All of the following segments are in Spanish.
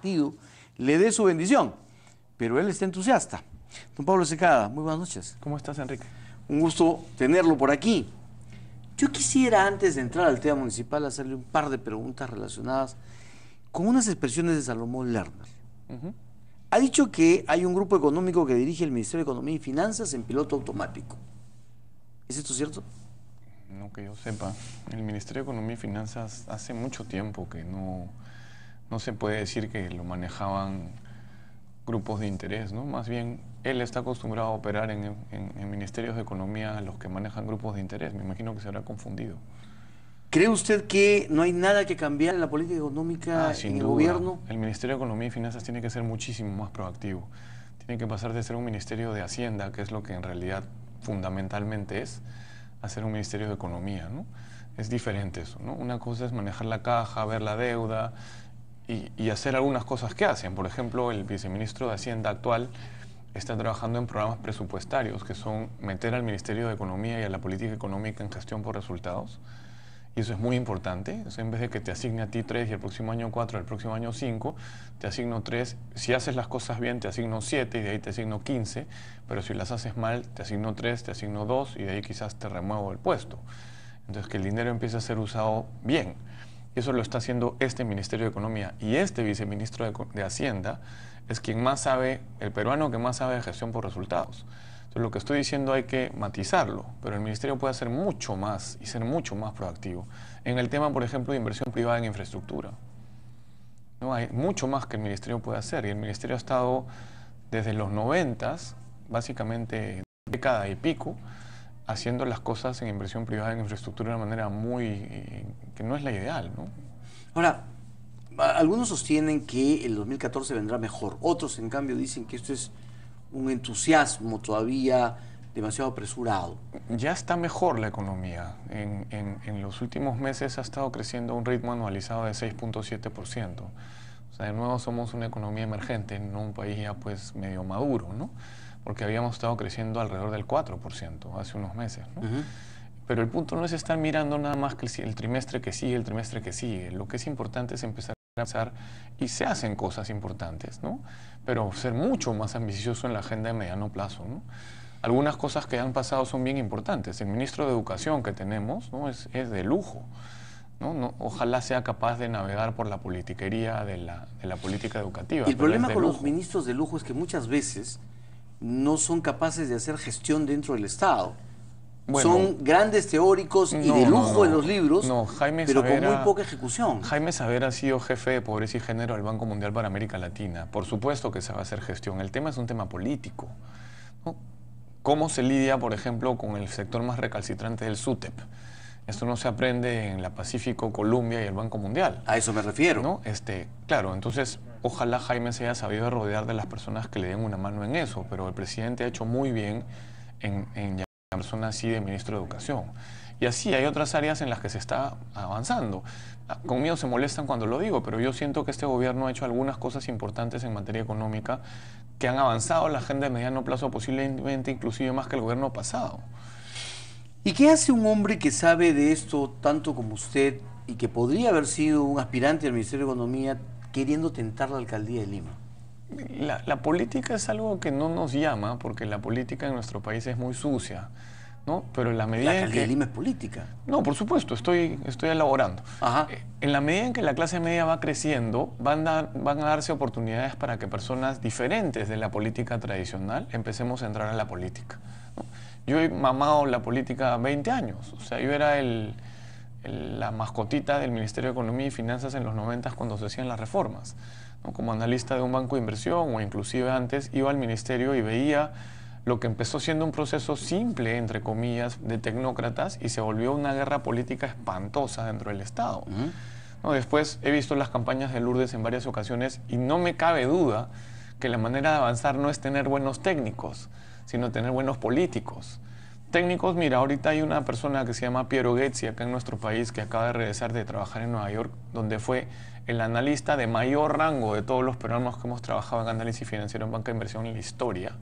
partido le dé su bendición, pero él está entusiasta. Don Pablo Secada, muy buenas noches. ¿Cómo estás, Enrique? Un gusto tenerlo por aquí. Yo quisiera, antes de entrar al tema municipal, hacerle un par de preguntas relacionadas con unas expresiones de Salomón Lerner. Ha dicho que hay un grupo económico que dirige el Ministerio de Economía y Finanzas en piloto automático. ¿Es esto cierto? No que yo sepa. El Ministerio de Economía y Finanzas hace mucho tiempo que no se puede decir que lo manejaban grupos de interés, ¿no? Más bien, él está acostumbrado a operar en ministerios de economía a los que manejan grupos de interés. Me imagino que se habrá confundido. ¿Cree usted que no hay nada que cambiar en la política económica Sin en el duda. gobierno? El Ministerio de Economía y Finanzas tiene que ser muchísimo más proactivo. Tiene que pasar de ser un ministerio de Hacienda, que es lo que en realidad fundamentalmente es, a ser un ministerio de Economía, ¿no? Es diferente eso, ¿no? Una cosa es manejar la caja, ver la deuda y hacer algunas cosas que hacen. Por ejemplo, el viceministro de Hacienda actual está trabajando en programas presupuestarios, que son meter al Ministerio de Economía y a la política económica en gestión por resultados. Y eso es muy importante. O sea, en vez de que te asigne a ti 3 y el próximo año 4, el próximo año 5, te asigno 3. Si haces las cosas bien, te asigno 7 y de ahí te asigno 15. Pero si las haces mal, te asigno 3, te asigno 2 y de ahí quizás te remuevo el puesto. Entonces, que el dinero empiece a ser usado bien. Y eso lo está haciendo este Ministerio de Economía. Y este viceministro de Hacienda es quien más sabe, el peruano que más sabe de gestión por resultados. Entonces, lo que estoy diciendo hay que matizarlo, pero el Ministerio puede hacer mucho más y ser mucho más proactivo. En el tema, por ejemplo, de inversión privada en infraestructura. No hay mucho más que el Ministerio puede hacer. Y el Ministerio ha estado desde los 90s, básicamente década y pico, haciendo las cosas en inversión privada en infraestructura de una manera que no es la ideal, ¿no? Ahora, algunos sostienen que el 2014 vendrá mejor. Otros, en cambio, dicen que esto es un entusiasmo todavía demasiado apresurado. Ya está mejor la economía. En los últimos meses ha estado creciendo a un ritmo anualizado de 6.7%. O sea, de nuevo somos una economía emergente, no un país ya pues medio maduro, ¿no? Porque habíamos estado creciendo alrededor del 4% hace unos meses, ¿no? Pero el punto no es estar mirando nada más que el trimestre que sigue, el trimestre que sigue. Lo que es importante es empezar a pensar, y se hacen cosas importantes, ¿no? Pero ser mucho más ambicioso en la agenda de mediano plazo, ¿no? Algunas cosas que han pasado son bien importantes. El ministro de Educación que tenemos, ¿no? es de lujo, ¿no? Ojalá sea capaz de navegar por la politiquería de la política educativa. Y el problema con los ministros de lujo es que muchas veces no son capaces de hacer gestión dentro del Estado. Bueno, son grandes teóricos y de lujo en los libros, pero con muy poca ejecución. Jaime Saver ha sido jefe de pobreza y género del Banco Mundial para América Latina. Por supuesto que se va a hacer gestión. El tema es un tema político, ¿no? ¿Cómo se lidia, por ejemplo, con el sector más recalcitrante del SUTEP? Esto no se aprende en la Pacífico, Colombia y el Banco Mundial. A eso me refiero. ¿No? Claro, entonces ojalá Jaime se haya sabido rodear de las personas que le den una mano en eso, pero el presidente ha hecho muy bien en llamar a una persona así de ministro de Educación. Y así hay otras áreas en las que se está avanzando. Conmigo se molestan cuando lo digo, pero yo siento que este gobierno ha hecho algunas cosas importantes en materia económica que han avanzado la agenda de mediano plazo, posiblemente inclusive más que el gobierno pasado. ¿Y qué hace un hombre que sabe de esto tanto como usted y que podría haber sido un aspirante al Ministerio de Economía queriendo tentar la alcaldía de Lima? La política es algo que no nos llama porque la política en nuestro país es muy sucia, ¿no? Pero en la medida ¿La alcaldía en que... de Lima es política? No, por supuesto, estoy elaborando. Ajá. En la medida en que la clase media va creciendo, van a darse oportunidades para que personas diferentes de la política tradicional empecemos a entrar a la política, ¿no? Yo he mamado la política 20 años, o sea, yo era la mascotita del Ministerio de Economía y Finanzas en los 90 cuando se hacían las reformas, ¿no? Como analista de un banco de inversión o inclusive antes iba al ministerio y veía lo que empezó siendo un proceso simple, entre comillas, de tecnócratas y se volvió una guerra política espantosa dentro del Estado. ¿No? Después he visto las campañas de Lourdes en varias ocasiones y no me cabe duda que la manera de avanzar no es tener buenos técnicos, sino tener buenos políticos. Técnicos, mira, ahorita hay una persona que se llama Piero Ghezzi acá en nuestro país que acaba de regresar de trabajar en Nueva York, donde fue el analista de mayor rango de todos los peruanos que hemos trabajado en análisis financiero en banca de inversión en la historia.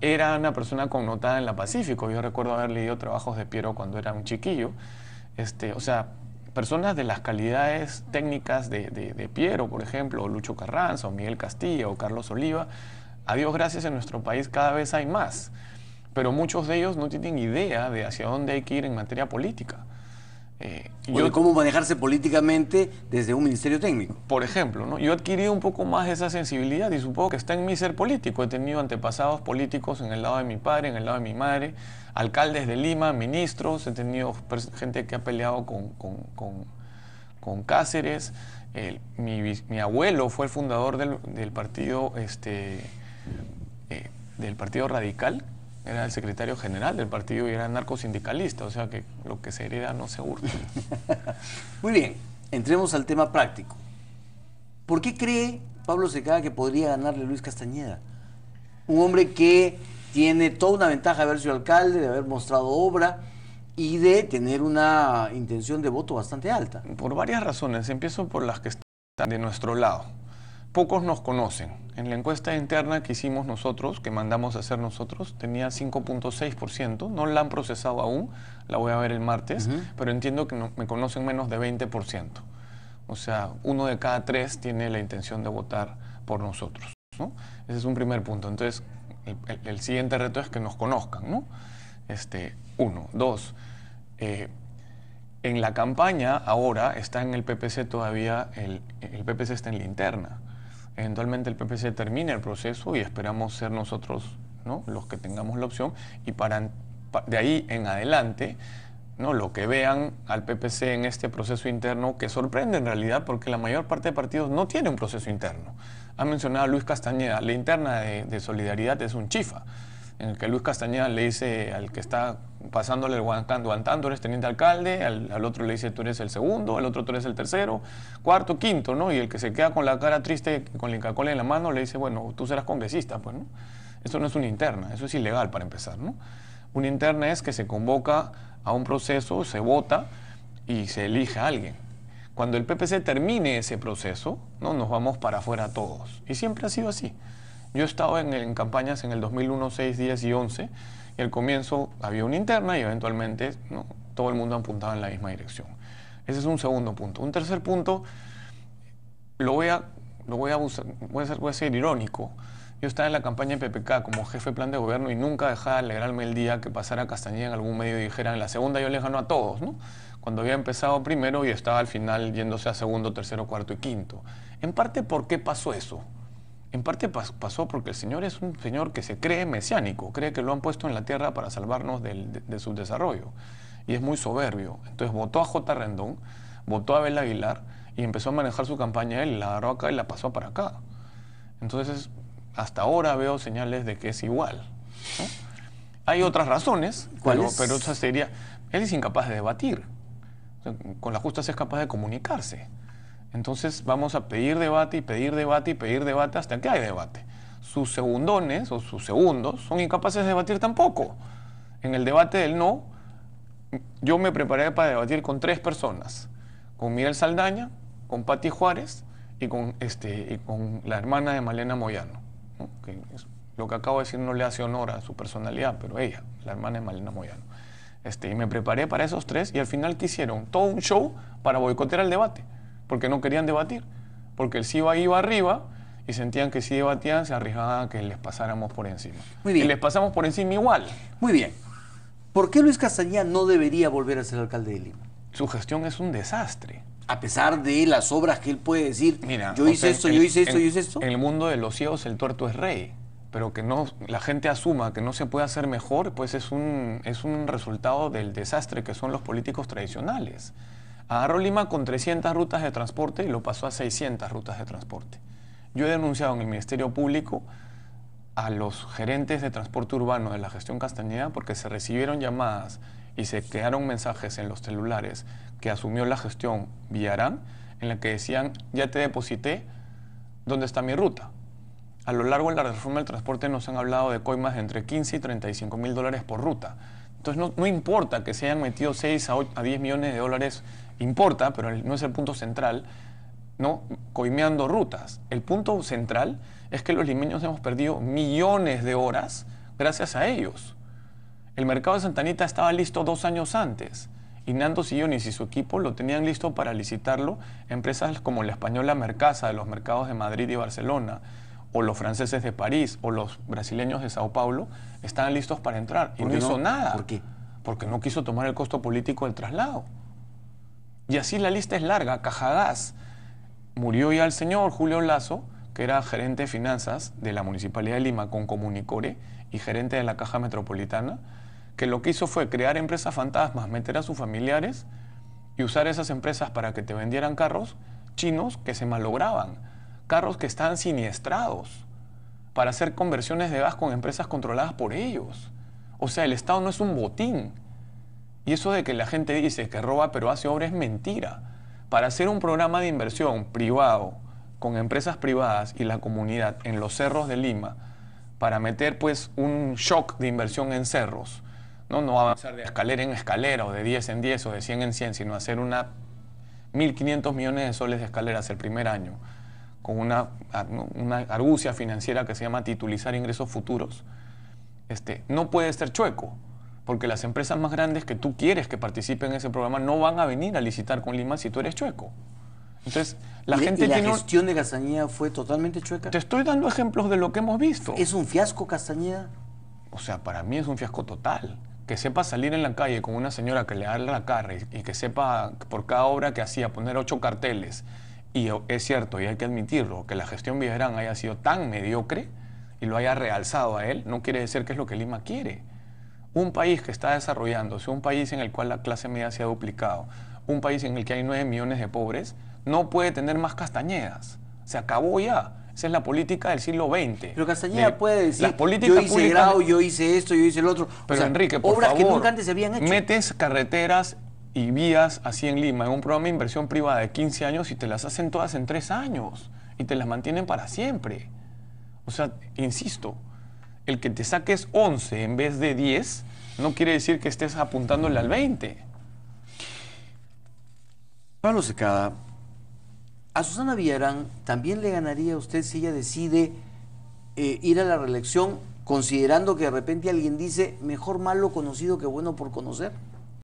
Era una persona connotada en la Pacífico. Yo recuerdo haber leído trabajos de Piero cuando era un chiquillo. O sea, personas de las calidades técnicas de Piero, por ejemplo, o Lucho Carranza, o Miguel Castilla, o Carlos Oliva, a Dios gracias en nuestro país cada vez hay más, pero muchos de ellos no tienen idea de hacia dónde hay que ir en materia política. O de cómo manejarse políticamente desde un ministerio técnico. Por ejemplo, ¿no? Yo he adquirido un poco más de esa sensibilidad y supongo que está en mi ser político. He tenido antepasados políticos en el lado de mi padre, en el lado de mi madre, alcaldes de Lima, ministros, he tenido gente que ha peleado con Cáceres. Mi abuelo fue el fundador del partido, del Partido Radical. Era el secretario general del partido y era narcosindicalista, o sea que lo que se hereda no se hurta. Muy bien, entremos al tema práctico. ¿Por qué cree Pablo Secada que podría ganarle Luis Castañeda? Un hombre que tiene toda una ventaja de haber sido alcalde, de haber mostrado obra y de tener una intención de voto bastante alta. Por varias razones, empiezo por las que están de nuestro lado. Pocos nos conocen. En la encuesta interna que hicimos nosotros, que mandamos a hacer nosotros, tenía 5.6%. No la han procesado aún, la voy a ver el martes, pero entiendo que me conocen menos de 20%. O sea, 1 de cada 3 tiene la intención de votar por nosotros, ¿no? Ese es un primer punto. Entonces, el siguiente reto es que nos conozcan, ¿no? 1. 2. En la campaña ahora está en el PPC todavía, el PPC está en la interna. Eventualmente el PPC termina el proceso y esperamos ser nosotros, ¿no?, los que tengamos la opción, y de ahí en adelante, ¿no?, lo que vean al PPC en este proceso interno, que sorprende en realidad porque la mayor parte de partidos no tiene un proceso interno. Ha mencionado a Luis Castañeda, la interna de Solidaridad es un chifa, en el que Luis Castañeda le dice al que está pasándole el guantán, tú eres teniente alcalde, al otro le dice tú eres el segundo, al otro tú eres el tercero, cuarto, quinto, ¿no? Y el que se queda con la cara triste, con la Inca-Cola en la mano, le dice, bueno, tú serás congresista, pues, ¿no? Eso no es una interna, eso es ilegal para empezar, ¿no? Una interna es que se convoca a un proceso, se vota y se elige a alguien. Cuando el PPC termine ese proceso, ¿no?, nos vamos para afuera todos. Y siempre ha sido así. Yo he estado en campañas en el 2001, 6, 10 y 11, y al comienzo había una interna y eventualmente, ¿no?, todo el mundo apuntaba en la misma dirección. Ese es un segundo punto. Un tercer punto, voy a ser irónico. Yo estaba en la campaña de PPK como jefe de plan de gobierno y nunca dejaba de alegrarme el día que pasara Castañeda en algún medio y dijera, en la segunda yo les gano a todos, ¿no? Cuando había empezado primero y estaba al final yéndose a segundo, tercero, cuarto y quinto. En parte, ¿por qué pasó eso? En parte pasó porque el señor es un señor que se cree mesiánico, cree que lo han puesto en la tierra para salvarnos de su desarrollo. Y es muy soberbio. Entonces votó a J. Rendón, votó a Abel Aguilar y empezó a manejar su campaña él, la agarró acá y la pasó para acá. Entonces, hasta ahora veo señales de que es igual, ¿no? Hay otras razones, pero esa sería, él es incapaz de debatir. O sea, con la justa es capaz de comunicarse. Entonces vamos a pedir debate y pedir debate y pedir debate hasta que hay debate. Sus segundones o sus segundos son incapaces de debatir tampoco. En el debate del no, yo me preparé para debatir con 3 personas. Con Miguel Saldaña, con Pati Juárez y con la hermana de Malena Moyano, ¿no? Que lo que acabo de decir no le hace honor a su personalidad, pero ella, la hermana de Malena Moyano. Y me preparé para esos 3 y al final quisieron todo un show para boicotear el debate. Porque no querían debatir, porque el SIVA iba arriba y sentían que si debatían se arriesgaban a que les pasáramos por encima. Muy bien. Y les pasamos por encima igual. Muy bien. ¿Por qué Luis Castañeda no debería volver a ser alcalde de Lima? Su gestión es un desastre. A pesar de las obras que él puede decir, mira, yo hice esto, yo hice esto, yo hice esto. En el mundo de los ciegos el tuerto es rey, pero que no, la gente asuma que no se puede hacer mejor, pues es un resultado del desastre que son los políticos tradicionales. Agarró Lima con 300 rutas de transporte y lo pasó a 600 rutas de transporte. Yo he denunciado en el Ministerio Público a los gerentes de transporte urbano de la gestión Castañeda porque se recibieron llamadas y se quedaron mensajes en los celulares que asumió la gestión Villarán, en la que decían, ya te deposité, ¿dónde está mi ruta? A lo largo de la reforma del transporte nos han hablado de coimas de entre 15 y 35 mil dólares por ruta. Entonces no importa que se hayan metido 6 a 10 millones de dólares, importa, pero no es el punto central, ¿no?, coimeando rutas. El punto central es que los limeños hemos perdido millones de horas gracias a ellos. El mercado de Santa Anita estaba listo 2 años antes Y Nando Sillonis y su equipo lo tenían listo para licitarlo. Empresas como la española Mercasa de los mercados de Madrid y Barcelona, o los franceses de París, o los brasileños de Sao Paulo, estaban listos para entrar. Y no hizo nada. ¿Por qué? Porque no quiso tomar el costo político del traslado. Y así la lista es larga. Cajagas, murió ya el señor Julio Lasso, que era gerente de finanzas de la Municipalidad de Lima con Comunicore y gerente de la Caja Metropolitana, que lo que hizo fue crear empresas fantasmas, meter a sus familiares y usar esas empresas para que te vendieran carros chinos que se malograban, carros que estaban siniestrados, para hacer conversiones de gas con empresas controladas por ellos. O sea, el Estado no es un botín. Y eso de que la gente dice que roba pero hace obra es mentira. Para hacer un programa de inversión privado con empresas privadas y la comunidad en los cerros de Lima, para meter pues un shock de inversión en cerros, no avanzar de escalera en escalera o de 10 en 10 o de 100 en 100, sino hacer 1.500 millones de soles de escaleras el primer año, con una argucia financiera que se llama titulizar ingresos futuros, no puede ser chueco, porque las empresas más grandes que tú quieres que participen en ese programa no van a venir a licitar con Lima si tú eres chueco. Entonces, la gestión de Castañeda fue totalmente chueca. Te estoy dando ejemplos de lo que hemos visto. ¿Es un fiasco Castañeda? O sea, para mí es un fiasco total. Que sepa salir en la calle con una señora que le da la cara y que sepa por cada obra que hacía poner 8 carteles. Y es cierto, y hay que admitirlo, que la gestión Villarán haya sido tan mediocre y lo haya realzado a él, no quiere decir que es lo que Lima quiere. Un país que está desarrollándose, un país en el cual la clase media se ha duplicado, un país en el que hay 9 millones de pobres, no puede tener más Castañedas. Se acabó ya. Esa es la política del siglo XX. Pero Castañeda puede decir, las políticas yo hice Grau, yo hice esto, yo hice el otro. Pero Enrique, por obras favor, que nunca antes se habían hecho. Metes carreteras y vías así en Lima en un programa de inversión privada de 15 años y te las hacen todas en 3 años y te las mantienen para siempre. O sea, insisto, el que te saques 11 en vez de 10 no quiere decir que estés apuntándole al 20. Pablo Secada, a Susana Villarán también le ganaría a usted si ella decide ir a la reelección, considerando que de repente alguien dice mejor malo conocido que bueno por conocer.